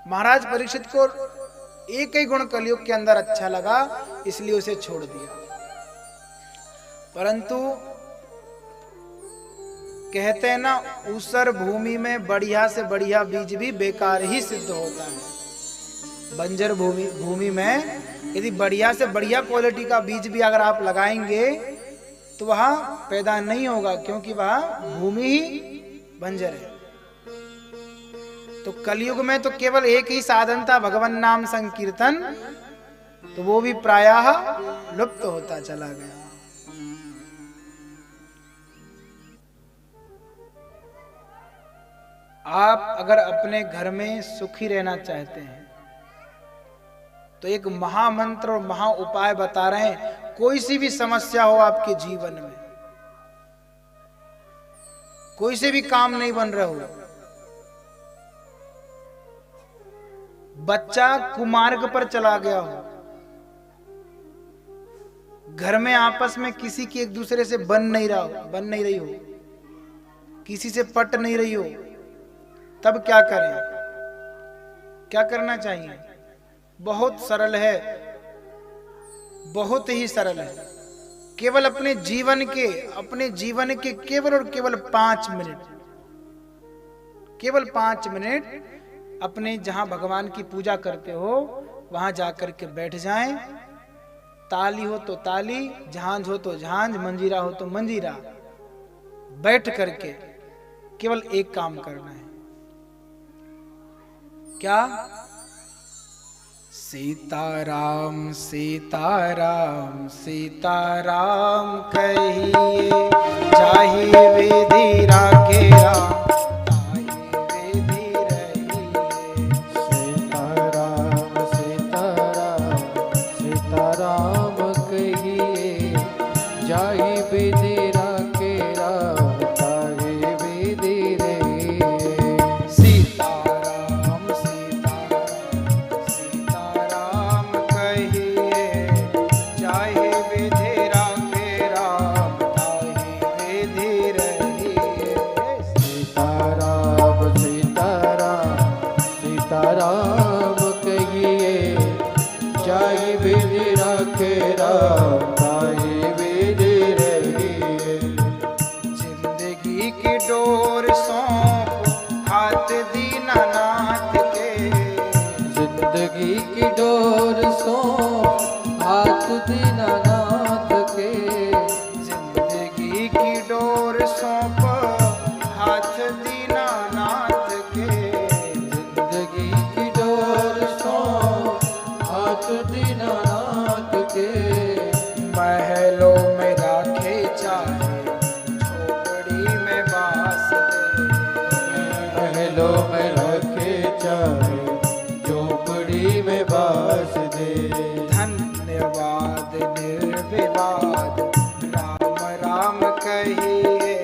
महाराज परीक्षित को एक ही गुण कलयुग के अंदर अच्छा लगा, इसलिए उसे छोड़ दिया। परंतु कहते हैं ना, ऊसर भूमि में बढ़िया से बढ़िया बीज भी बेकार ही सिद्ध होता है। बंजर भूमि में यदि बढ़िया से बढ़िया क्वालिटी का बीज भी अगर आप लगाएंगे तो वहां पैदा नहीं होगा, क्योंकि वह भूमि ही बंजर है। तो कलयुग में तो केवल एक ही साधन था, भगवान नाम संकीर्तन, तो वो भी प्रायः लुप्त होता चला गया। आप अगर अपने घर में सुखी रहना चाहते हैं तो एक महामंत्र और महा उपाय बता रहे हैं। कोई सी भी समस्या हो आपके जीवन में, कोई से भी काम नहीं बन रहा हो, बच्चा कुमार्ग पर चला गया हो, घर में आपस में किसी की एक दूसरे से बन नहीं रही हो, किसी से पट नहीं रही हो, तब क्या करें? क्या करना चाहिए? बहुत सरल है, बहुत ही सरल है। केवल अपने जीवन के केवल और केवल 5 मिनट, केवल 5 मिनट अपने जहां भगवान की पूजा करते हो वहां जाकर के बैठ जाएं। ताली हो तो ताली, झांझ हो तो झांझ, मंजीरा हो तो मंजीरा, बैठ करके केवल एक काम करना है। क्या? सीताराम सीताराम सीताराम कहिए, जाहि विधि राखे राम, ताहि विधि रहिए। सीताराम सीताराम सीताराम कहिए, जाहि विधि राखे राम, ताहि विधि रहिए। सीताराम सीताराम सीताराम कहिए, जाहि विधि राखे राम, ताहि विधि रहिए। सीताराम सीताराम सीताराम कहिए, जाहि विधि राखे राम, ताहि विधि रहिए। जिंदगी की डोर सौंप हाथ दीनानाथ के, जिंदगी की डोर सौंप हाथ दीनानाथ के, जिंदगी की डोर सौंप हाथ दीनानाथ के। जिंदगी की डोर सौंप हाथ दीनानाथ के। महलों में राखे चाहे झोपड़ी में बास दे, महलों में रखे चाहे झोपड़ी में बास दे। धन्यवाद निर्विवाद राम राम कहिए,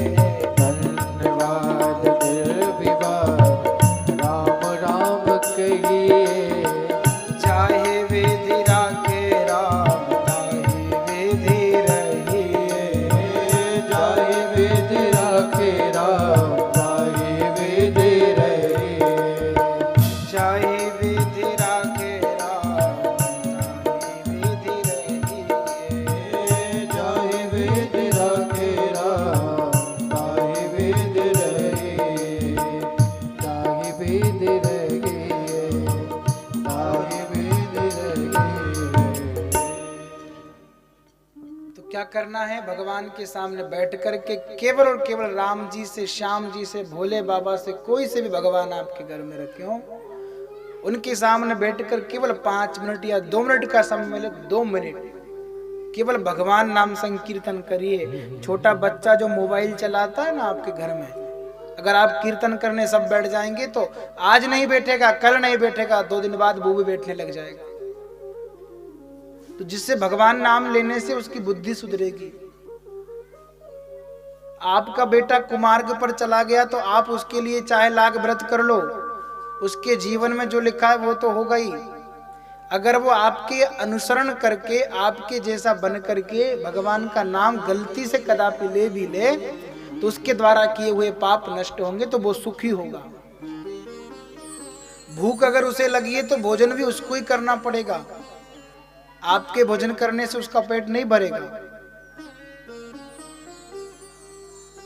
धन्यवाद निर्विवाद राम राम कहिए, चाहे विधि राखे राम, ताहि विधि रहिए। जाहि विधि राखे राम, ताहि विधि रहिए। चाहे विधि राखे राम, ताहि विधि रहिए। जाहि विधि राखे राम, ताहि विधि रहिए। ताहि विधि रहिए, ताहि विधि रहिए। तो क्या करना है? भगवान के सामने बैठ करके केवल और केवल राम जी से, श्याम जी से, भोले बाबा से, कोई से भी भगवान आपके घर में रखे हो, उनके सामने बैठकर केवल 5 मिनट या 2 मिनट का समय मिले, 2 मिनट केवल भगवान नाम संकीर्तन करिए। छोटा बच्चा जो मोबाइल चलाता है ना आपके घर में, अगर आप कीर्तन करने सब बैठ जाएंगे तो आज नहीं बैठेगा, कल नहीं बैठेगा, 2 दिन बाद वो भी बैठने लग जाएगा। तो जिससे भगवान नाम लेने से उसकी बुद्धि सुधरेगी। आपका बेटा कुमार्ग पर चला गया तो आप उसके लिए चाहे लाख व्रत कर लो, उसके जीवन में जो लिखा है वो तो होगा ही। अगर वो आपके अनुसरण करके, आपके जैसा बन करके भगवान का नाम गलती से कदापि ले भी ले, तो उसके द्वारा किए हुए पाप नष्ट होंगे, तो वो सुखी होगा। भूख अगर उसे लगी है तो भोजन भी उसको ही करना पड़ेगा। आपके भोजन करने से उसका पेट नहीं भरेगा।